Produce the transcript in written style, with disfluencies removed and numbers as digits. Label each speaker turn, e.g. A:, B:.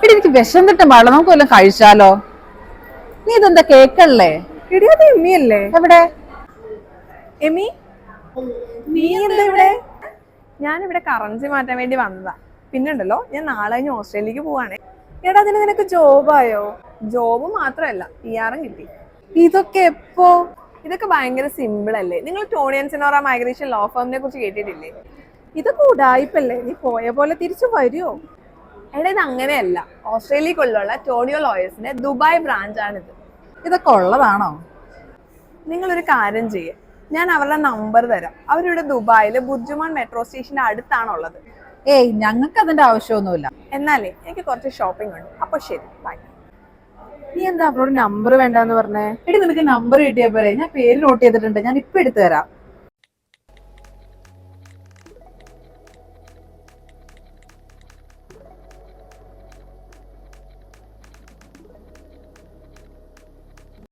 A: എടി എനിക്ക് വിശന്നിട്ട് പാടില്ല, നമുക്ക് വല്ലതും കഴിച്ചാലോ? നീ ഇതെന്താ കേക്കല്ലേ?
B: എടി അത് എമ്മിയല്ലേ?
A: എവിടെ?
B: എമി, നീ എന്താ ഇവിടെ? ഞാനിവിടെ കറൻസി മാറ്റാൻ വേണ്ടി വന്നതാ. പിന്നുണ്ടല്ലോ, ഞാൻ നാളെ കഴിഞ്ഞ് ഓസ്ട്രേലിയക്ക് പോവാണേ. എടാ, അതിന് നിനക്ക് ജോബായോ? ജോബ് മാത്രമല്ല, PR കിട്ടി.
A: ഇതൊക്കെ എപ്പോ?
B: ഇതൊക്കെ ഭയങ്കര സിമ്പിൾ അല്ലേ? നിങ്ങൾ ടോണി ആൻഡ് സിനോറ മൈഗ്രേഷൻ ലോ ഫേമിനെ കുറിച്ച് കേട്ടിട്ടില്ലേ?
A: ഇതൊക്കെ ഉടായിപ്പല്ലേ? നീ പോയ പോലെ തിരിച്ചു വരുമോ?
B: എടാ, ഇത് അങ്ങനെയല്ല. ഓസ്ട്രേലിയക്കുള്ളിലുള്ള ടോണിയോ ലോയേഴ്സിന്റെ ദുബായ് ബ്രാഞ്ചാണിത്.
A: ഇതൊക്കെ ഉള്ളതാണോ?
B: നിങ്ങളൊരു കാര്യം ചെയ്യേ, ഞാൻ അവരുടെ നമ്പർ തരാം. അവരിവിടെ ദുബായിൽ ബുർജുമാൻ മെട്രോ സ്റ്റേഷന്റെ അടുത്താണുള്ളത്.
A: ഏയ്, ഞങ്ങൾക്ക് അതിന്റെ ആവശ്യമൊന്നുമില്ല.
B: എന്നാലേ എനിക്ക് കുറച്ച് ഷോപ്പിംഗ് ഉണ്ട്. അപ്പൊ ശരി, ബൈ.
A: നീ എന്താ അവരോട് നമ്പർ വേണ്ടെന്ന് പറഞ്ഞേ? എടി, നിനക്ക് നമ്പർ കിട്ടിയ പോലെ ഞാൻ പേര് നോട്ട് ചെയ്തിട്ടുണ്ട്, ഞാൻ ഇപ്പൊ എടുത്തു തരാം.